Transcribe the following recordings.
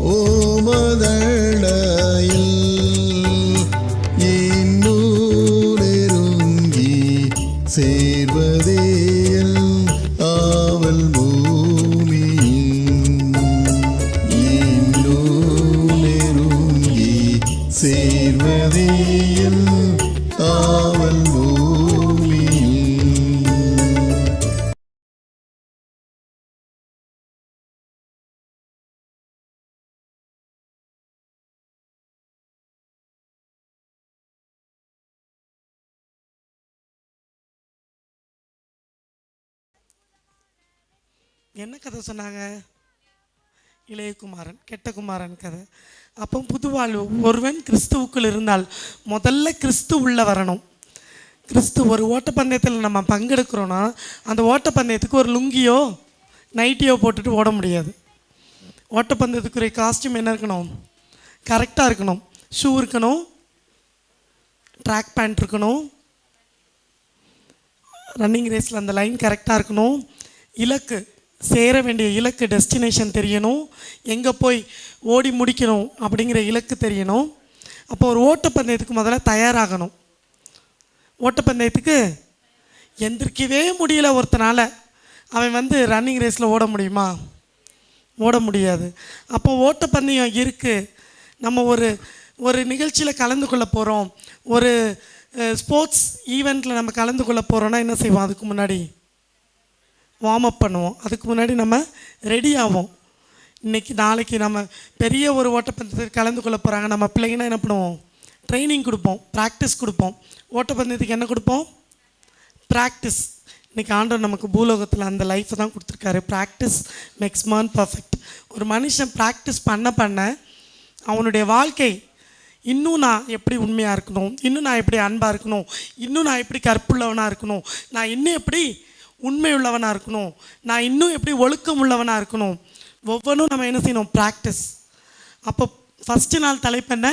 ஓமதழையில் இன்னும் நெருங்கி சேர்வதேயல் ஆவல் பூமியின் இன்னும் நெருங்கி சேர்வதேயல் ஆவல் பூமியின். என்ன கதை சொன்னாங்க? இளையகுமாரன், கெட்ட குமாரன் கதை. அப்போ புதுவாழ்வு, ஒருவன் கிறிஸ்துவுக்குள் இருந்தால் முதல்ல கிறிஸ்து உள்ளே வரணும். கிறிஸ்து ஒரு ஓட்டப்பந்தயத்தில் நம்ம பங்கெடுக்கிறோன்னா அந்த ஓட்டப்பந்தயத்துக்கு ஒரு லுங்கியோ நைட்டியோ போட்டுட்டு ஓட முடியாது. ஓட்டப்பந்தயத்துக்குரிய காஸ்டியூம் என்ன இருக்கணும்? கரெக்டாக இருக்கணும். ஷூ இருக்கணும், ட்ராக் பேண்ட் இருக்கணும், ரன்னிங் ரேஸில் அந்த லைன் கரெக்டாக இருக்கணும், இலக்கு சேர வேண்டிய இலக்கு டெஸ்டினேஷன் தெரியணும், எங்கே போய் ஓடி முடிக்கணும் அப்படிங்கிற இலக்கு தெரியணும். அப்போ ஒரு ஓட்டப்பந்தயத்துக்கு முதல்ல தயாராகணும். ஓட்டப்பந்தயத்துக்கு எந்திரிக்கவே முடியல ஒருத்தனால், அவன் ரன்னிங் ரேஸில் ஓட முடியுமா? ஓட முடியாது. அப்போ ஓட்டப்பந்தயம் இருக்குது. நம்ம ஒரு நிகழ்ச்சியில் கலந்து கொள்ள போகிறோம், ஒரு ஸ்போர்ட்ஸ் ஈவெண்ட்டில் நம்ம கலந்து கொள்ள போகிறோன்னா என்ன செய்வோம்? அதுக்கு முன்னாடி வார்ம் அப் பண்ணுவோம். அதுக்கு முன்னாடி நம்ம ரெடி ஆவோம். இன்றைக்கி நாளைக்கு நம்ம பெரிய ஒரு ஓட்டப்பந்தயத்துக்கு கலந்து கொள்ள போகிறாங்க. நம்ம பிள்ளைங்கன்னா என்ன பண்ணுவோம்? ட்ரைனிங் கொடுப்போம், ப்ராக்டிஸ் கொடுப்போம். ஓட்டப்பந்தயத்துக்கு என்ன கொடுப்போம்? ப்ராக்டிஸ். இன்றைக்கி ஆண்டவர் நமக்கு பூலோகத்தில் அந்த லைஃப்பை தான் கொடுத்துருக்காரு. Practice makes man perfect. ஒரு மனுஷன் ப்ராக்டிஸ் பண்ண அவனுடைய வாழ்க்கை இன்னும் நான் எப்படி உண்மையாக இருக்கணும், இன்னும் நான் எப்படி அன்பாக இருக்கணும், இன்னும் நான் எப்படி கற்புள்ளவனாக இருக்கணும், நான் இன்னும் எப்படி உண்மை உள்ளவனாக இருக்கணும், நான் இன்னும் எப்படி ஒழுக்கம் உள்ளவனாக இருக்கணும், ஒவ்வொன்றும் நம்ம என்ன செய்யணும்? ப்ராக்டிஸ். அப்போ ஃபஸ்ட்டு நாள் தலைப்பு என்ன?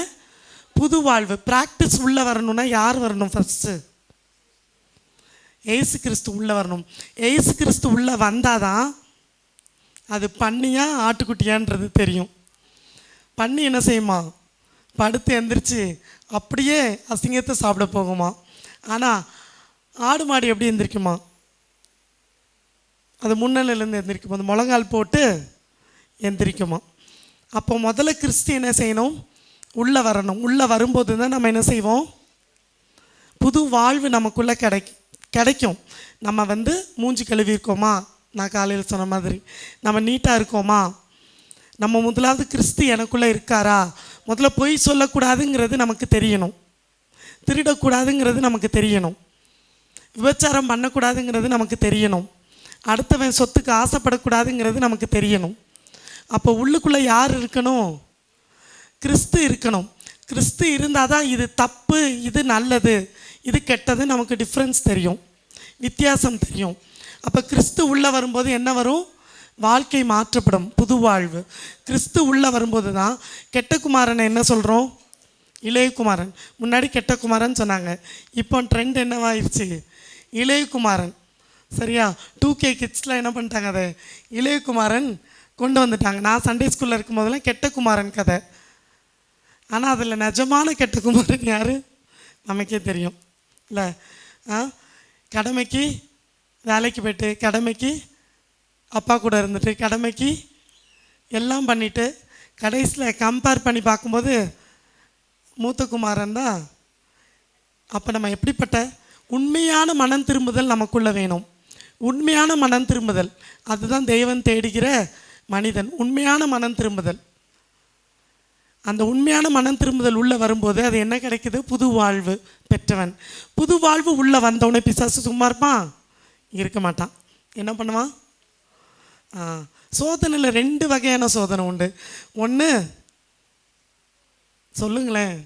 புது வாழ்வு. ப்ராக்டிஸ் உள்ளே வரணும்னா யார் வரணும்? ஃபஸ்ட்டு ஏசு கிறிஸ்து உள்ளே வரணும். ஏசு கிறிஸ்து உள்ளே வந்தால் தான் அது பண்ணியா ஆட்டுக்குட்டியான்றது தெரியும். பண்ணி என்ன செய்யுமா? படுத்து எந்திரிச்சு அப்படியே அசிங்கத்தை சாப்பிட போகுமா? ஆனால் ஆடு மாடு எப்படி எந்திரிக்குமா? அது முன்னிலையிலேருந்து எந்திரிக்கும் போது முழங்கால் போட்டு எந்திரிக்குமா? அப்போ முதல்ல கிறிஸ்து என்ன செய்யணும்? உள்ளே வரணும். உள்ளே வரும்போது தான் நம்ம என்ன செய்வோம்? புது வாழ்வு நமக்குள்ளே கிடைக்கும். நம்ம மூஞ்சி கழுவி இருக்கோமா? நான் காலையில் சொன்ன மாதிரி நம்ம நீட்டாக இருக்கோமா? நம்ம முதலாவது கிறிஸ்து எனக்குள்ளே இருக்காரா? முதல்ல பொய் சொல்லக்கூடாதுங்கிறது நமக்கு தெரியணும், திருடக்கூடாதுங்கிறது நமக்கு தெரியணும், விபச்சாரம் பண்ணக்கூடாதுங்கிறது நமக்கு தெரியணும், அடுத்தவன் சொத்துக்கு ஆசைப்படக்கூடாதுங்கிறது நமக்கு தெரியணும். அப்போ உள்ளுக்குள்ளே யார் இருக்கணும்? கிறிஸ்து இருக்கணும். கிறிஸ்து இருந்தால் தான் இது தப்பு, இது நல்லது, இது கெட்டது நமக்கு டிஃப்ரென்ஸ் தெரியும், வித்தியாசம் தெரியும். அப்போ கிறிஸ்து உள்ளே வரும்போது என்ன வரும்? வாழ்க்கை மாற்றப்படும், புது வாழ்வு. கிறிஸ்து உள்ளே வரும்போது தான் கெட்ட குமாரனை என்ன சொல்கிறோம்? இளையகுமாரன். முன்னாடி கெட்ட குமாரன் சொன்னாங்க, இப்போ ட்ரெண்ட் என்னவாயிருச்சு? இளையகுமாரன். சரியா? 2K கிட்ஸ்லாம் என்ன பண்ணிட்டாங்க? அதை இளையகுமாரன் கொண்டு வந்துட்டாங்க. நான் சண்டே ஸ்கூலில் இருக்கும்போதெல்லாம் கெட்ட குமாரன் கதை. ஆனால் அதில் நிஜமான கெட்ட குமாரன் யார்? நமக்கே தெரியும் இல்லை? கடமைக்கு வேலைக்கு போய்ட்டு, கடமைக்கு அப்பா கூட இருந்துட்டு, கடமைக்கு எல்லாம் பண்ணிவிட்டு, கடைசியில் கம்பேர் பண்ணி பார்க்கும்போது மூத்த குமாரன் தான். அப்போ நம்ம எப்படிப்பட்ட உண்மையான மனம் திரும்புதல் நமக்குள்ளே வேணும். உண்மையான மனம் திரும்புதல் அதுதான் தெய்வம் தேடுகிற மனிதன். உண்மையான மனம் திரும்புதல். அந்த உண்மையான மனம் திரும்புதல் உள்ளே வரும்போது அது என்ன கிடைக்குது? புது வாழ்வு பெற்றவன். புது வாழ்வு உள்ளே வந்தவனே பிசாசு சும்மா இருப்பான்? இருக்க மாட்டான். என்ன பண்ணுவான்? சோதனையில் 2 வகையான சோதனை உண்டு. ஒன்று சொல்லுங்களேன்,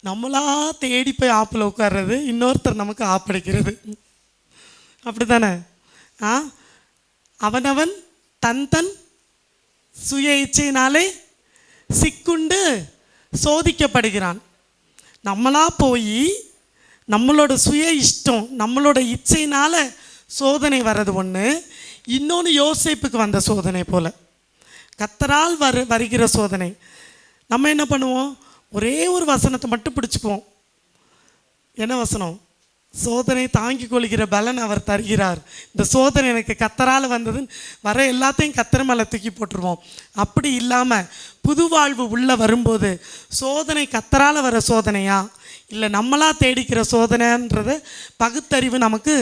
நம்மளா தேடி போய் ஆப்பில் உட்கார்றது, இன்னொருத்தர் நமக்கு ஆப்படைக்கிறது. அப்படி தானே? அவனவன் தன் சுய இச்சையினாலே சிக்குண்டு சோதிக்கப்படுகிறான். நம்மளா போய் நம்மளோட சுய இஷ்டம், நம்மளோட இச்சையினால் சோதனை வர்றது ஒன்று. இன்னொன்று யோசேப்புக்கு வந்த சோதனை போல். கர்த்தரால் வருகிற சோதனை. நம்ம என்ன பண்ணுவோம்? ஒரே ஒரு வசனத்தை மட்டும் பிடிச்சுக்குவோம். என்ன வசனம்? சோதனை தாங்கி கொள்கிற பலன் அவர் தருகிறார். இந்த சோதனை எனக்கு கர்த்தரால் வந்ததுன்னு வர எல்லாத்தையும் கர்த்தர் மேலே தூக்கி போட்டுருவோம். அப்படி இல்லாமல் புது வாழ்வு உள்ளே வரும்போது சோதனை கர்த்தரால் வர சோதனையா இல்லை நம்மளா தேடிக்கிற சோதனைன்றது பகுத்தறிவு நமக்கு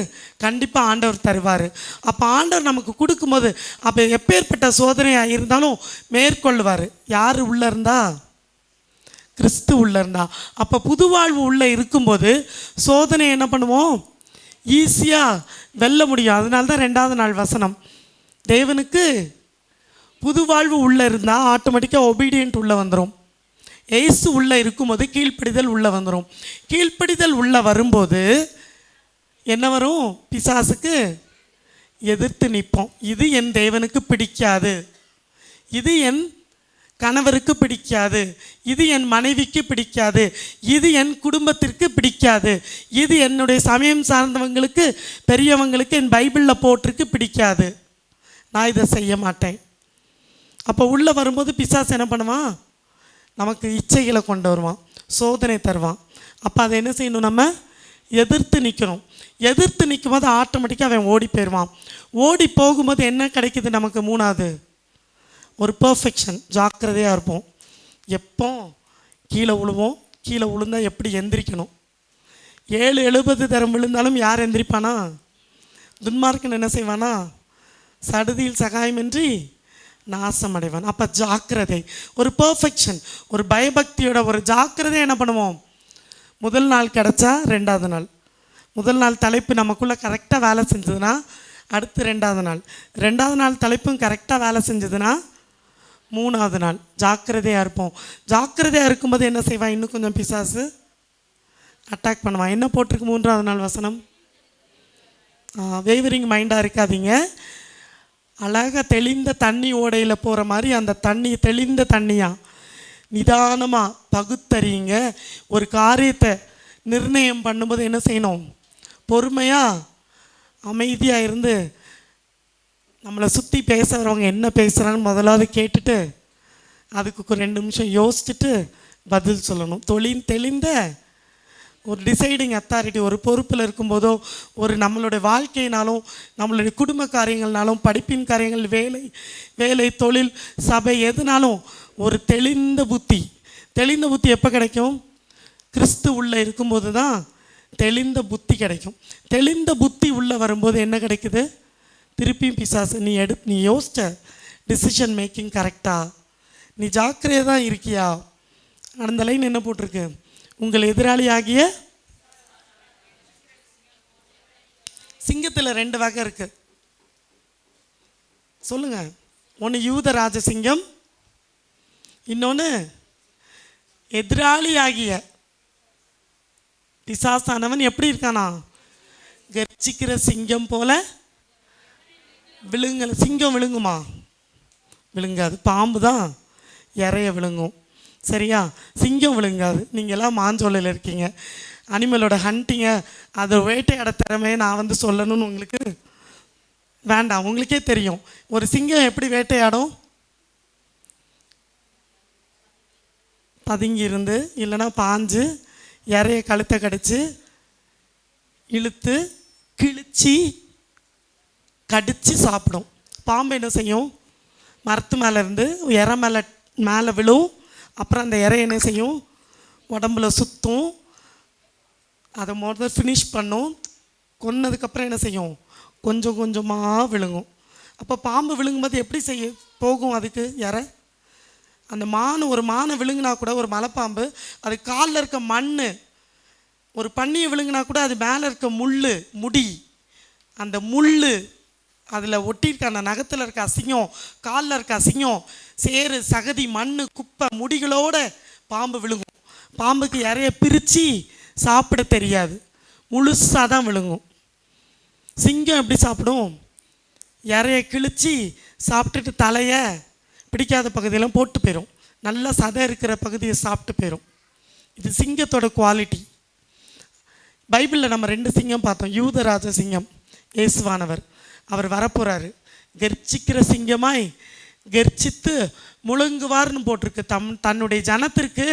கண்டிப்பாக ஆண்டவர் தருவார். அப்போ ஆண்டவர் நமக்கு கொடுக்கும்போது அப்போ எப்பேற்பட்ட சோதனையாக இருந்தாலும் மேற்கொள்வார். யார் உள்ளே இருந்தா? கிறிஸ்து உள்ளே இருந்தா. அப்போ புது வாழ்வு உள்ளே இருக்கும்போது சோதனை என்ன பண்ணுவோம்? ஈஸியாக வெல்ல முடியும். அதனால தான் 2வது நாள் வசனம், தேவனுக்கு புது வாழ்வு உள்ளே இருந்தால் ஆட்டோமேட்டிக்காக ஒபீடியன்ட் உள்ளே வந்துடும். ஏசு உள்ளே இருக்கும்போது கீழ்ப்படிதல் உள்ளே வந்துடும். கீழ்ப்படிதல் உள்ளே வரும்போது என்ன வரும்? பிசாசுக்கு எதிர்த்து நிற்போம். இது என் தேவனுக்கு பிடிக்காது, இது என் கணவருக்கு பிடிக்காது, இது என் மனைவிக்கு பிடிக்காது, இது என் குடும்பத்திற்கு பிடிக்காது, இது என்னுடைய சமயம் சார்ந்தவங்களுக்கு பெரியவங்களுக்கு என் பைபிளில் போட்டிருக்கு பிடிக்காது, நான் இதை செய்ய மாட்டேன். அப்போ உள்ளே வரும்போது பிசாசு என்ன பண்ணுவான்? நமக்கு இச்சைகளை கொண்டு வருவான், சோதனை தருவான். அப்போ அதை என்ன செய்யணும்? நம்ம எதிர்த்து நிற்கணும். எதிர்த்து நிற்கும் போது ஆட்டோமேட்டிக்காக அவன் ஓடி போயிடுவான். ஓடி போகும்போது என்ன கிடைக்குது நமக்கு? 3வது ஒரு பர்ஃபெக்ஷன். ஜாக்கிரதையாக இருப்போம். எப்போ கீழே விழுவோம், கீழே விழுந்தால் எப்படி எந்திரிக்கணும். 7-70 தரம் விழுந்தாலும் யார் எந்திரிப்பானா? துன்மார்க்கன் என்ன செய்வானா? சடுதியில் சகாயமின்றி நாசம் அடைவான். அப்போ ஜாக்கிரதை, ஒரு பர்ஃபெக்ஷன், ஒரு பயபக்தியோட ஒரு ஜாக்கிரதை என்ன பண்ணுவோம்? முதல் நாள் கிடச்சா 2வது நாள், முதல் நாள் தலைப்பு நமக்குள்ளே கரெக்டாக வேலை செஞ்சதுன்னா அடுத்து 2வது நாள், 2வது நாள் தலைப்பும் கரெக்டாக வேலை செஞ்சதுன்னா 3வது நாள் ஜாக்கிரதையாக இருப்போம். ஜாக்கிரதையாக இருக்கும்போது என்ன செய்வான்? இன்னும் கொஞ்சம் பிசாசு அட்டாக் பண்ணுவான். என்ன போட்டிருக்கு 3வது நாள் வசனம்? வேவரிங் மைண்டாக இருக்காதீங்க. அழகாக தெளிந்த தண்ணி ஓடையில் போகிற மாதிரி அந்த தண்ணி தெளிந்த தண்ணியாக நிதானமாக பகுத்தறியுங்க. ஒரு காரியத்தை நிர்ணயம் பண்ணும்போது என்ன செய்யணும்? பொறுமையாக அமைதியாக இருந்து நம்மளை சுற்றி பேசுகிறவங்க என்ன பேசுகிறான்னு முதலாவது கேட்டுட்டு அதுக்கு ஒரு 2 நிமிஷம் யோசிச்சுட்டு பதில் சொல்லணும். தெளிந்த ஒரு டிசைடிங் அத்தாரிட்டி, ஒரு பொறுப்பில் இருக்கும்போதோ, ஒரு நம்மளுடைய வாழ்க்கையினாலும் நம்மளுடைய குடும்ப காரியங்கள்னாலும் படிப்பின் காரியங்கள், வேலை தொழில் சபை எதுனாலும் ஒரு தெளிந்த புத்தி எப்போ கிடைக்கும்? கிறிஸ்து உள்ளே இருக்கும்போது தான் தெளிந்த புத்தி கிடைக்கும். தெளிந்த புத்தி உள்ளே வரும்போது என்ன கிடைக்குது? திருப்பியும் பிசாசு நீ யோசிச்ச டிசிஷன் மேக்கிங் கரெக்டா, நீ ஜாக்கிரதையாக தான் இருக்கியா? அந்த லைன் என்ன போட்டிருக்கு? உங்கள் எதிராளியாகிய சிங்கத்தில் 2 வகை இருக்கு. சொல்லுங்க. ஒன்று யூத ராஜசிங்கம், இன்னொன்று எதிராளியாகிய பிசாசானவன். எப்படி இருக்கானா? கர்ச்சிக்கிற சிங்கம் போல விழுங்கல. சிங்கம் விழுங்குமா? விழுங்காது. பாம்பு தான் இறைய விழுங்கும். சரியா? சிங்கம் விழுங்காது. நீங்கள் எல்லாம் மாஞ்சோலையில் இருக்கீங்க, அனிமலோட ஹண்டிங்கை அதை வேட்டையாட திறமையை நான் சொல்லணும்னு உங்களுக்கு வேண்டாம். உங்களுக்கே தெரியும் ஒரு சிங்கம் எப்படி வேட்டையாடும். பதுங்கி இருந்து, இல்லைன்னா பாஞ்சு இறைய கழுத்தை கடிச்சு இழுத்து கிழிச்சி கடித்து சாப்பிடும். பாம்பு என்ன செய்யும்? மரத்து மேலே இருந்து இறை மேலே விழும். அப்புறம் அந்த இறை என்ன செய்யும்? உடம்புல சுற்றும். அதை முதல்ல ஃபினிஷ் பண்ணும். கொன்னதுக்கப்புறம் என்ன செய்யும்? கொஞ்சம் கொஞ்சமாக விழுங்கும். அப்போ பாம்பு விழுங்கும்போது எப்படி போகும்? அதுக்கு இறை அந்த ஒரு மானை விழுங்கினா கூட, ஒரு மலைப்பாம்பு அது காலில் இருக்க மண், ஒரு பன்னியை விழுங்கினா கூட அது மேலே இருக்க முடி, அந்த முள் அதில் ஒட்டியிருக்க அந்த நகத்தில் இருக்க அசிங்கம், காலில் இருக்க அசிங்கம், சேறு சகதி மண் குப்பை முடிகளோட பாம்பு விழுங்கும். பாம்புக்கு இறைய பிரித்து சாப்பிட தெரியாது, முழுசாக தான் விழுங்கும். சிங்கம் எப்படி சாப்பிடும்? இறைய கிழிச்சி சாப்பிட்டுட்டு தலையை பிடிக்காத பகுதியெல்லாம் போட்டு போயிடும், நல்லா சதை இருக்கிற பகுதியை சாப்பிட்டு போயிடும். இது சிங்கத்தோட குவாலிட்டி. பைபிளில் நம்ம 2 சிங்கம் பார்த்தோம். யூதராஜ சிங்கம் இயேசுவானவர், அவர் வரப்போகிறாரு. கர்ச்சிக்கிற சிங்கமாய் கெர்ச்சித்து முழங்குவார்னு போட்டிருக்கு. தன்னுடைய ஜனத்திற்கு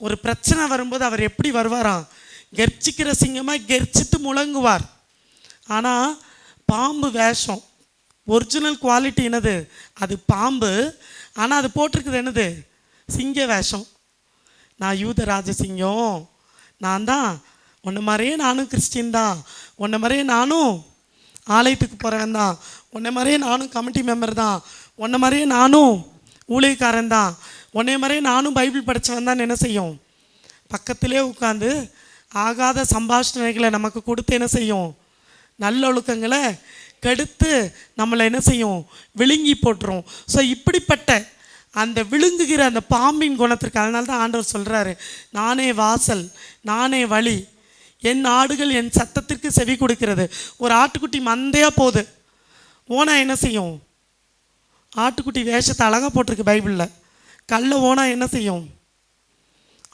ஒரு பிரச்சனை வரும்போது அவர் எப்படி வருவாராம்? கெர்ச்சிக்கிற சிங்கமாக கெர்ச்சித்து முழங்குவார். ஆனால் பாம்பு வேஷம், ஒரிஜினல் குவாலிட்டி என்னது? அது பாம்பு. ஆனால் அது போட்டிருக்குது என்னது? சிங்க வேஷம். நான் யூதராஜ சிங்கம், நான் தான் உன்னை மாதிரியே நானும் கிறிஸ்டின் தான், உன்னை மாதிரியே நானும் ஆலயத்துக்கு போகிறவன் தான், உன்னை மாதிரியே நானும் கமிட்டி மெம்பர் தான், உன்னை மாதிரியே நானும் ஊழியக்காரன் தான், உன்னை மாதிரியே நானும் பைபிள் படித்தவன் தான். என்ன செய்யும்? பக்கத்திலே உட்காந்து ஆகாத சம்பாஷணைகளை நமக்கு கொடுத்து என்ன செய்யும்? நல்லொழுக்கங்களை கெடுத்து நம்மளை என்ன செய்யும்? விழுங்கி போட்டுரும். ஸோ இப்படிப்பட்ட அந்த விழுங்குகிற அந்த பாம்பின் குணத்திற்கு, அதனால தான் ஆண்டவர் சொல்கிறாரு, நானே வாசல், நானே வழி, என் ஆடுகள் என் சத்தத்திற்கு செவி கொடுக்கிறது. ஒரு ஆட்டுக்குட்டி மந்தையாக போகுது, ஓனா என்ன செய்யும்? ஆட்டுக்குட்டி வேஷத்தை அழகாக போட்டிருக்கு பைபிளில். கல்ல ஓனா என்ன செய்யும்?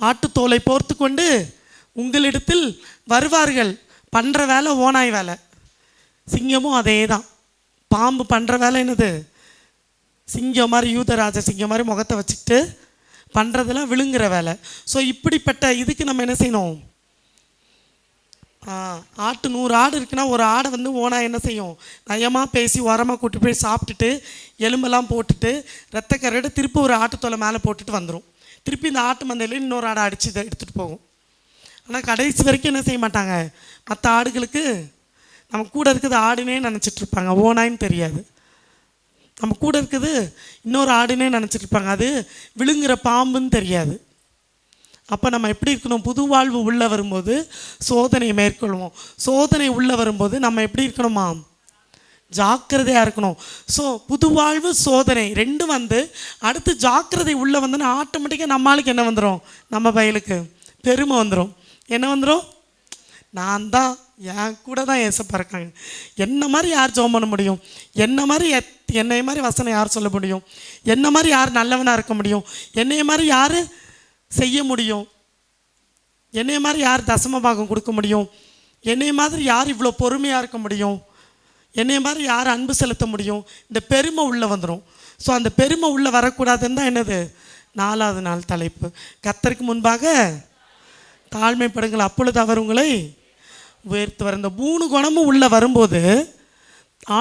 ஆட்டுத்தோலை போர்த்து கொண்டு உங்களிடத்தில் வருவார்கள். பண்ணுற வேலை ஓனாய் வேலை. சிங்கமும் அதே தான். பாம்பு பண்ணுற வேலை என்னது? சிங்கம் மாதிரி, யூதராஜ சிங்கம் மாதிரி முகத்தை வச்சுக்கிட்டு பண்ணுறதெல்லாம் விழுங்குற வேலை. ஸோ இப்படிப்பட்ட இதுக்கு நம்ம என்ன செய்யணும்? ஆட்டு 100 ஆடு இருக்குன்னா ஒரு ஆடை வந்து ஓனா என்ன செய்யும்? நயமாக பேசி உரமாக கூட்டி போய் சாப்பிட்டுட்டு எலும்பெல்லாம் போட்டுட்டு ரத்த கரையோட திருப்பி ஒரு ஆட்டுத்தோலை மேலே போட்டுட்டு வந்துடும். திருப்பி இந்த ஆட்டு மந்தையில் இன்னொரு ஆடை அடித்து இதை எடுத்துகிட்டு போகும். ஆனால் கடைசி வரைக்கும் என்ன செய்ய மாட்டாங்க? மற்ற ஆடுகளுக்கு நம்ம கூட இருக்குது ஆடுனே நினச்சிட்ருப்பாங்க, ஓனாயின்னு தெரியாது. நம்ம கூட இருக்குது இன்னொரு ஆடுனே நினச்சிட்ருப்பாங்க, அது விழுங்குற பாம்புன்னு தெரியாது. அப்போ நம்ம எப்படி இருக்கணும்? புது வாழ்வு உள்ளே வரும்போது சோதனையை மேற்கொள்வோம். சோதனை உள்ளே வரும்போது நம்ம எப்படி இருக்கணுமா? ஜாக்கிரதையாக இருக்கணும். ஸோ புது வாழ்வு, சோதனை ரெண்டும் வந்து அடுத்து ஜாக்கிரதை உள்ளே வந்தோன்னா ஆட்டோமேட்டிக்காக நம்மளுக்கு என்ன வந்துடும்? நம்ம பயலுக்கு பெருமை வந்துடும். என்ன வந்துடும்? நான் தான், என் கூட தான் ஏசப்பா இருக்காங்க, என்ன மாதிரி யார் ஜெபம் பண்ண முடியும்? என்ன மாதிரி என்னை மாதிரி வசனம் யார் சொல்ல முடியும்? என்ன மாதிரி யார் நல்லவனாக இருக்க முடியும்? என்னைய மாதிரி யார் செய்ய முடியும்? என்னைய மாதிரி யார் தசம பாகம் கொடுக்க முடியும்? என்னைய மாதிரி யார் இவ்வளோ பொறுமையாக இருக்க முடியும்? என்னைய மாதிரி யார் அன்பு செலுத்த முடியும்? இந்த பெருமை உள்ளே வந்துடும். ஸோ அந்த பெருமை உள்ளே வரக்கூடாதுன்னு தான் என்னது 4வது நாள் தலைப்பு. கர்த்தருக்கு முன்பாக தாழ்மைப்படுங்கள், அப்பொழுது அவர் உங்களை உயர்த்துவார். இந்த 3 குணமும் உள்ளே வரும்போது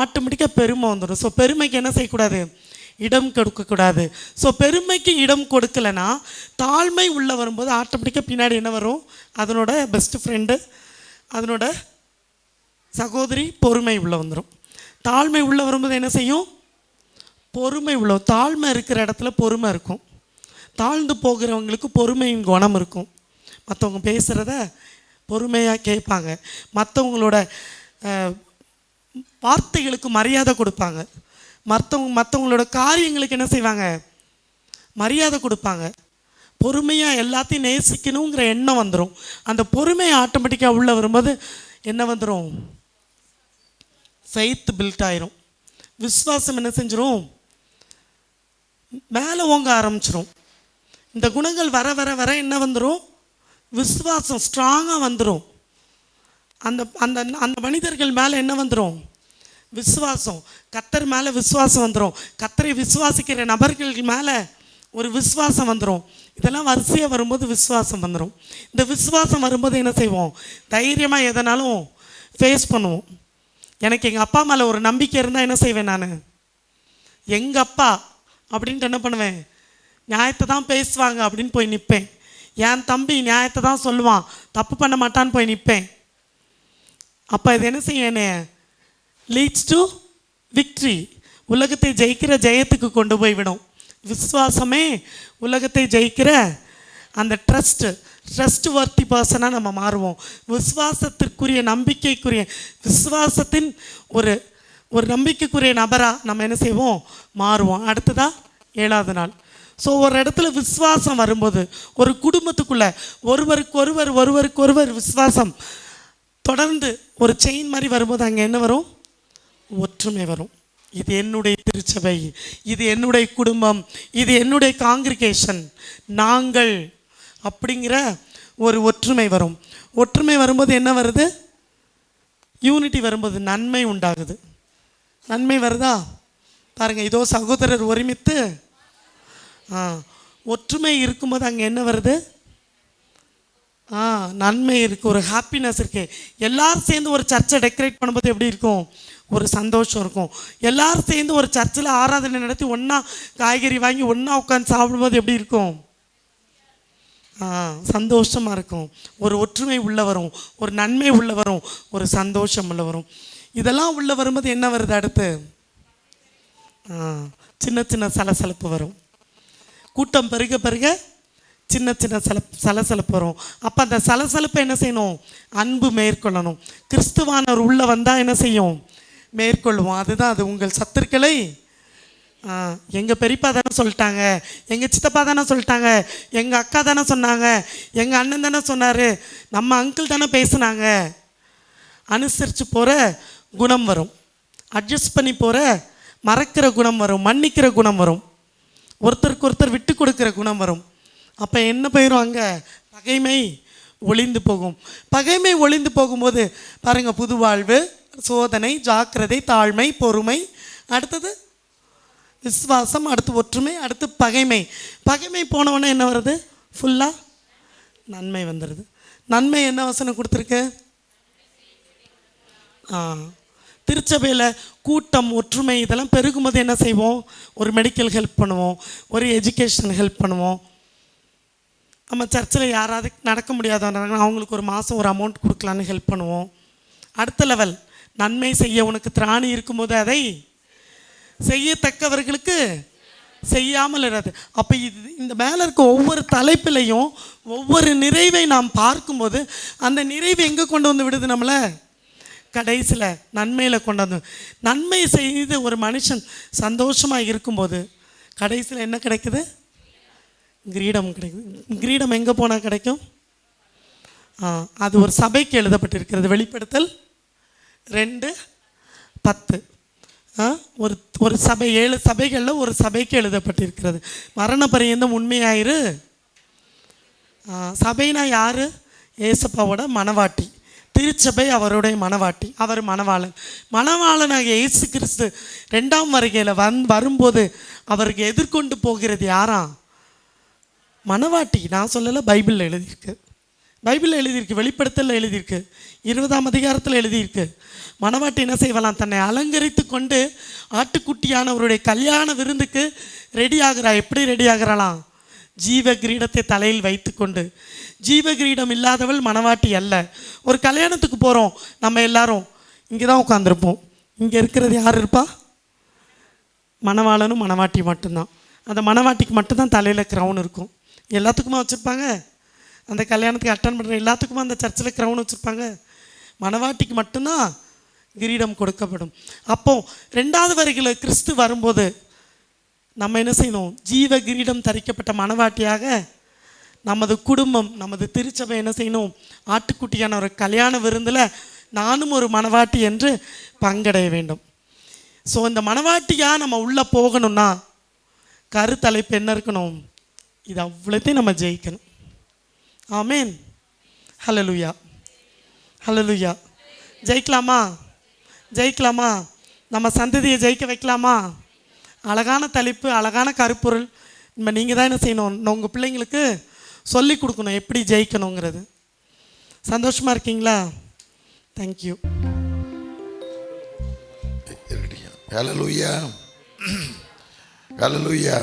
ஆட்டோமேட்டிக்காக பெருமை வந்துடும். ஸோ பெருமைக்கு என்ன செய்யக்கூடாது? இடம் கொடுக்கக்கூடாது. ஸோ பெருமைக்கு இடம் கொடுக்கலைன்னா தாழ்மை உள்ளே வரும்போது ஆட்டோமேட்டிக்காக பின்னாடி என்ன வரும்? அதனோட பெஸ்ட் ஃப்ரெண்டு, அதனோட சகோதரி பொறுமை உள்ளே வந்துடும். தாழ்மை உள்ளே வரும்போது என்ன செய்யும்? பொறுமை உள்ள. தாழ்மை இருக்கிற இடத்துல பொறுமை இருக்கும். தாழ்ந்து போகிறவங்களுக்கு பொறுமையின் குணம் இருக்கும். மற்றவங்க பேசுகிறத பொறுமையாக கேட்பாங்க. மற்றவங்களோட வார்த்தைகளுக்கு மரியாதை கொடுப்பாங்க. மற்றவங்களோட காரியங்களுக்கு என்ன செய்வாங்க? மரியாதை கொடுப்பாங்க. பொறுமையாக எல்லாத்தையும் நேசிக்கணுங்கிற எண்ணம் வந்துடும். அந்த பொறுமை ஆட்டோமேட்டிக்காக உள்ளே வரும்போது என்ன வந்துடும்? ஃபெய்த் பில்ட் ஆயிரும். விசுவாசம் என்ன செஞ்சிடும்? மேலே ஓங்க ஆரம்பிச்சிடும். இந்த குணங்கள் வர வர வர என்ன வந்துடும்? விசுவாசம் ஸ்ட்ராங்காக வந்துடும். அந்த அந்த அந்த மனிதர்கள் மேலே என்ன வந்துடும்? விசுவாசம். கர்த்தர் மேலே விசுவாசம் வந்துடும். கர்த்தரை விசுவாசிக்கிற நபர்கள் மேலே ஒரு விசுவாசம் வந்துடும். இதெல்லாம் வரிசையாக வரும்போது விசுவாசம் வந்துடும். இந்த விசுவாசம் வரும்போது என்ன செய்வோம்? தைரியமாக எதனாலும் ஃபேஸ் பண்ணுவோம். எனக்கு எங்கள் அப்பா மேலே ஒரு நம்பிக்கை இருந்தால் என்ன செய்வேன்? நான் எங்கள் அப்பா அப்படின்ட்டு என்ன பண்ணுவேன்? நியாயத்தை தான் பேசுவாங்க அப்படின்னு போய் நிற்பேன். என் தம்பி நியாயத்தை தான் சொல்லுவான், தப்பு பண்ண மாட்டான்னு போய் நிற்பேன். அப்போ இது என்ன செய்யும்? என்ன லீட்ஸ் டு விக்ட்ரி. உலகத்தை ஜெயிக்கிற ஜெயத்துக்கு கொண்டு போய் விடும். விசுவாசமே உலகத்தை ஜெயிக்கிற அந்த ட்ரஸ்ட் வர்த்தி பர்சனாக நம்ம மாறுவோம். விசுவாசத்திற்குரிய நம்பிக்கைக்குரிய விசுவாசத்தின் ஒரு ஒரு நம்பிக்கைக்குரிய நபராக நம்ம என்ன செய்வோம்? மாறுவோம். அடுத்ததாக 7வது நாள். ஸோ ஒரு இடத்துல விசுவாசம் வரும்போது ஒரு குடும்பத்துக்குள்ளே ஒருவருக்கொருவர் விசுவாசம் தொடர்ந்து ஒரு செயின் மாதிரி வரும்போது அங்கே என்ன வரும்? ஒற்றுமை வரும். இது என்னுடைய திருச்சபை, இது என்னுடைய குடும்பம், இது என்னுடைய காங்கிரிகேஷன், நாங்கள் அப்படிங்கிற ஒரு ஒற்றுமை வரும். ஒற்றுமை வரும்போது என்ன வருது? யூனிட்டி வரும்போது நன்மை உண்டாகுது. நன்மை வருதா? பாருங்கள், இதோ சகோதரர் ஒருமித்து ஒற்றுமை இருக்கும்போது அங்கே என்ன வருது? நன்மை இருக்குது, ஒரு ஹாப்பினஸ் இருக்குது. எல்லோரும் சேர்ந்து ஒரு சர்ச்சை டெக்கரேட் பண்ணும்போது எப்படி இருக்கும்? ஒரு சந்தோஷம் இருக்கும். எல்லோரும் சேர்ந்து ஒரு சர்ச்சில் ஆராதனை நடத்தி ஒன்றா காய்கறி வாங்கி ஒன்றா உட்காந்து சாப்பிடும்போது எப்படி இருக்கும்? சந்தோஷமாக இருக்கும். ஒரு ஒற்றுமை உள்ள வரும், ஒரு நன்மை உள்ள வரும், ஒரு சந்தோஷம் உள்ள வரும். இதெல்லாம் உள்ள வரும்போது என்ன வருது அடுத்து? சின்ன சின்ன சலசலப்பு வரும். கூட்டம் பெருக பெருக சின்ன சின்ன சலசலப்பு வரும். அப்போ அந்த சலசலப்பை என்ன செய்யணும்? அன்பு மேற்கொள்ளணும். கிறிஸ்துவானவர் உள்ளே வந்தால் என்ன செய்யும்? மேற்கொள்வோம். அதுதான் அது. உங்கள் சத்துருக்களை எங்கள் பெரியப்பா தானே சொல்லிட்டாங்க, எங்கள் சித்தப்பா தானே சொல்லிட்டாங்க, எங்கள் அக்கா தானே சொன்னாங்க, எங்கள் அண்ணன் தானே சொன்னார், நம்ம அங்கிள் தானே பேசுனாங்க. அனுசரித்து போகிற குணம் வரும், அட்ஜஸ்ட் பண்ணி போகிற மறக்கிற குணம் வரும், மன்னிக்கிற குணம் வரும், ஒருத்தருக்கு ஒருத்தர் விட்டு கொடுக்குற குணம் வரும். அப்போ என்ன போயிடும்? அங்கே பகைமை ஒளிந்து போகும். பகைமை ஒளிந்து போகும்போது பாருங்கள், புது வாழ்வு, சோதனை, ஜாக்கிரதை, தாழ்மை, பொறுமை, அடுத்தது விசுவாசம், அடுத்து ஒற்றுமை, அடுத்து பகைமை. பகைமை போனவொன்னே என்ன வருது? ஃபுல்லாக நன்மை வந்துடுது. நன்மை என்ன வசனம் கொடுத்துருக்கு? திருச்சபையில் கூட்டம், ஒற்றுமை இதெல்லாம் பெருகும்போது என்ன செய்வோம்? ஒரு மெடிக்கல் ஹெல்ப் பண்ணுவோம், ஒரு எஜுகேஷன் ஹெல்ப் பண்ணுவோம். நம்ம சர்ச்சில் யாராவது நடக்க முடியாதவங்க அவங்களுக்கு ஒரு மாதம் ஒரு அமௌண்ட் கொடுக்கலான்னு ஹெல்ப் பண்ணுவோம். அடுத்த லெவல், நன்மை செய்ய உனக்கு திராணி இருக்கும்போது அதை செய்யத்தக்கவர்களுக்கு செய்யாமல் இராது. அப்போ இந்த மேலே இருக்க ஒவ்வொரு தலைப்பிலையும் ஒவ்வொரு நிறைவை நாம் பார்க்கும்போது அந்த நிறைவு எங்கே கொண்டு வந்து விடுது? நம்மளை கடைசியில் நன்மையில் கொண்டு வந்து. நன்மை செய்து ஒரு மனுஷன் சந்தோஷமாக இருக்கும்போது கடைசியில் என்ன கிடைக்குது? கிரீடம் கிடைக்குது. கிரீடம் எங்கே போனால் கிடைக்கும்? அது ஒரு சபைக்கு எழுதப்பட்டிருக்கிறது. வெளிப்படுத்தல் 2:10. ஒரு சபை, 7 சபைகளில் ஒரு சபைக்கு எழுதப்பட்டிருக்கிறது. மரண பரியந்தம் உண்மையாயிரு. சபைனா யார்? ஏசப்பாவோட மணவாட்டி. திருச்சபை அவருடைய மணவாட்டி, அவர் மணவாளன். மணவாளனாகிய இயேசு கிறிஸ்து 2ஆம் வருகையில் வரும்போது அவருக்கு எதிர்கொண்டு போகிறது யாரா? மணவாட்டி. நான் சொல்லலை, பைபிளில் எழுதியிருக்கு. பைபிளில் எழுதியிருக்கு, வெளிப்படுத்தலில் எழுதியிருக்கு, 20ஆம் அதிகாரத்தில் எழுதியிருக்கு. மணவாட்டி என்ன செய்வலாம்? தன்னை அலங்கரித்து கொண்டு ஆட்டுக்குட்டியானவருடைய கல்யாண விருந்துக்கு ரெடி ஆகிறா. எப்படி ரெடி ஆகிறாளாம்? ஜீவ கிரீடத்தை தலையில் வைத்து கொண்டு. ஜீவ கிரீடம் இல்லாதவள் மணவாட்டி அல்ல. ஒரு கல்யாணத்துக்கு போகிறோம், நம்ம எல்லாரும் இங்கே தான் உட்காந்துருப்போம். இங்கே இருக்கிறது யார் இருப்பா? மணவாளனும் மணவாட்டி மட்டும்தான். அந்த மணவாட்டிக்கு மட்டும்தான் தலையில் க்ரௌன் இருக்கும். எல்லாத்துக்குமா வச்சுருப்பாங்க? அந்த கல்யாணத்துக்கு அட்டன் பண்ணுற எல்லாத்துக்குமா அந்த சர்ச்சில் க்ரௌன் வச்சுருப்பாங்க? மணவாட்டிக்கு மட்டும்தான் கிரீடம் கொடுக்கப்படும். அப்போ 2வது வருகையில் கிறிஸ்து வரும்போது நம்ம என்ன செய்யணும்? ஜீவ கிரீடம் தரிக்கப்பட்ட மணவாட்டியாக நமது குடும்பம், நமது திருச்சபை என்ன செய்யணும்? ஆட்டுக்குட்டியான ஒரு கல்யாண விருந்தில் நானும் ஒரு மணவாட்டி என்று பங்கடைய வேண்டும். ஸோ இந்த மணவாட்டியாக நம்ம உள்ளே போகணும்னா கருத்தலைப்பு என்ன இருக்கணும்? இது அவ்வளோத்தையும் நம்ம ஜெயிக்கணும். ஆமேன். ஹல்லேலூயா, ஹல்லேலூயா. ஜெயிக்கலாமா? ஜெயிக்கலாமா? நம்ம சந்ததியை ஜெயிக்க வைக்கலாமா? அழகான தலைப்பு, அழகான கருப்பொருள். நம்ம நீங்கள் தான் என்ன செய்யணும்? உங்கள் பிள்ளைங்களுக்கு சொல்லி கொடுக்கணும் எப்படி ஜெயிக்கணுங்கிறது. சந்தோஷமாக இருக்கீங்களா? தேங்க்யூ. ஹல்லேலூயா, ஹல்லேலூயா.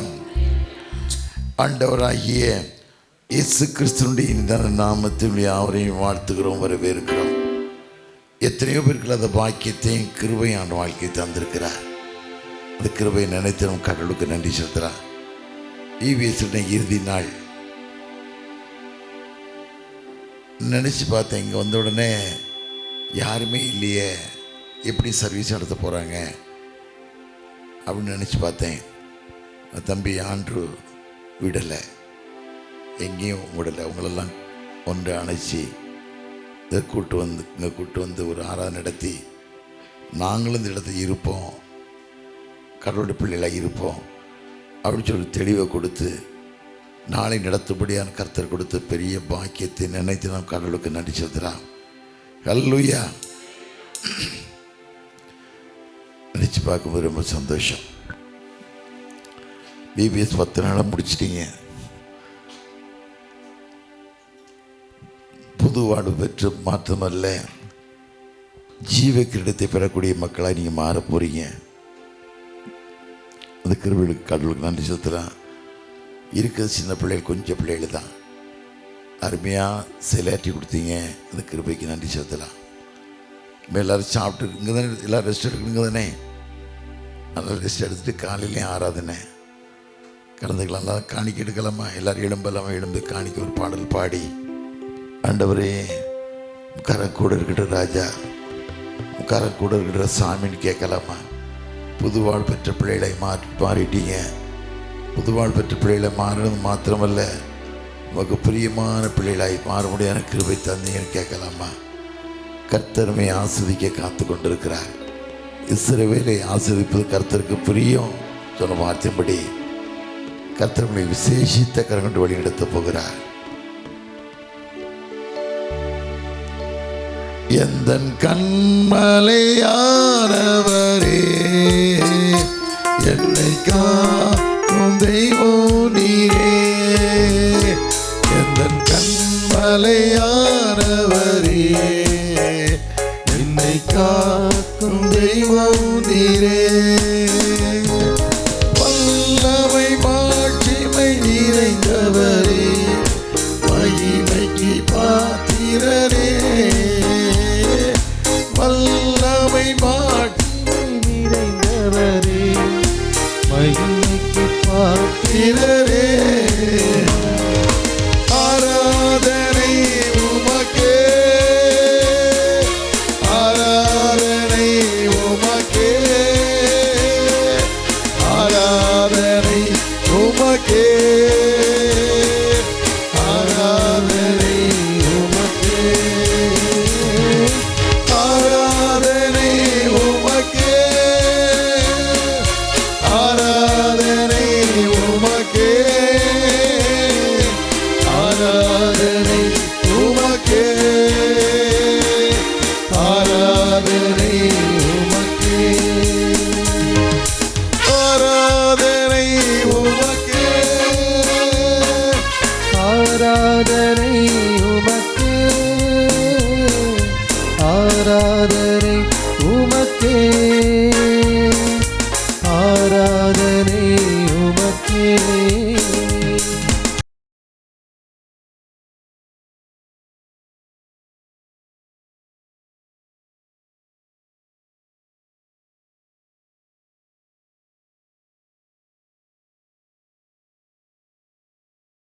ஆண்டவராகிய இயேசு கிறிஸ்துவினுடைய இந்த நாமத்தில் யாவரையும் வாழ்த்துகிறோம், வரவேற்கிறோம். எத்தனையோ பேருக்கு அந்த பாக்கியத்தையும் கிருபையான வாழ்க்கையை தந்திருக்கிறார். அந்த கிருபையை நினைத்து நம் கடவுளுக்கு நன்றி செலுத்துகிறார். ஈவிஎஸ்னுடைய இறுதி நாள் நினச்சி பார்த்தேன். இங்கே வந்த உடனே யாருமே இல்லையே, எப்படி சர்வீஸ் நடத்த போகிறாங்க அப்படின்னு நினச்சி பார்த்தேன். தம்பி ஆண்ட்ரு விடலை, எங்கேயும் விடலை. அவங்களெல்லாம் ஒன்று அணைச்சி இதை கூட்டு வந்து ஒரு ஆராதனை நடத்தி நாங்களும் இந்த இடத்துல இருப்போம், கடவுளுடைய பிள்ளைகளாக இருப்போம் அப்படின்னு சொல்லி தெளிவை கொடுத்து நாளை நடத்தும்படியான கர்த்தர் கொடுத்த பெரிய பாக்கியத்தை நினைத்து நாம் கடவுளுக்கு நன்றி செலுத்துகிறோம். ஹல்லேலூயா. நினச்சி பார்க்கும்போது ரொம்ப சந்தோஷம். பிபிஎஸ் 10 நாளாக முடிச்சிட்டீங்க. புது வாழ்வு பெற்று மாற்றமல்ல, ஜீவ கிரீடத்தை பெறக்கூடிய மக்களாக நீங்கள் மாற போகிறீங்க. அந்த கிருபைகளுக்கு கடவுளுக்கு நன்றி செலுத்தலாம். இருக்கிறது சின்ன பிள்ளைகள், கொஞ்சம் பிள்ளைகள் தான். அருமையாக செயலாற்றி கொடுத்தீங்க. அந்த கிருபைக்கு நன்றி செலுத்தலாம். எல்லோரும் சாப்பிட்டு இங்கே தானே, எல்லோரும் ரெஸ்ட் எடுக்கணுங்க தானே. நல்லா ரெஸ்ட் எடுத்துகிட்டு காலையிலையும் ஆராதனை கலந்துக்கலாம். எல்லாம் காணிக்க எடுக்கலாமா? எல்லோரும் எழும்பலாமா? எழுந்து காணிக்க ஒரு பாடல் பாடி, ஆண்டவரே கரக்கூட இருக்கிற ராஜா, கரக்கூட இருக்கிற சாமின்னு கேட்கலாமா? புதுவாழ் பெற்ற பிள்ளைகளை மாறிட்டீங்க. புதுவாழ் பெற்ற பிள்ளைகளை மாறினது மாத்திரமல்ல, உமக்கு பிரியமான பிள்ளைகளாய் மாற முடியாத கிருபை தந்தீங்கன்னு கேட்கலாமா? கர்த்தருமை ஆஸ்வதிக்க காத்து கொண்டிருக்கிறார். இஸ்ரவேலை ஆஸ்வதிப்பது கர்த்தருக்கு பிரியம் சொன்ன வார்த்தையின்படி கர்த்தருமை விசேஷித்த கரங்கொண்டு வழிநடத்த போகிறார். எந்தன் கண்மலையானவரே, என்னை காக்கும் தெய்வம் நீரே. எந்தன் கண்மலையானவரே, என்னை காக்கும் தெய்வம் நீரே. வல்லமை மாட்சிமை நிறைந்தவரே, மகிமைக்கு பாத்திரரே. வல்லமை மாட்சிமை நிறைந்தவரே, மகிமைக்கு பாத்திரரே.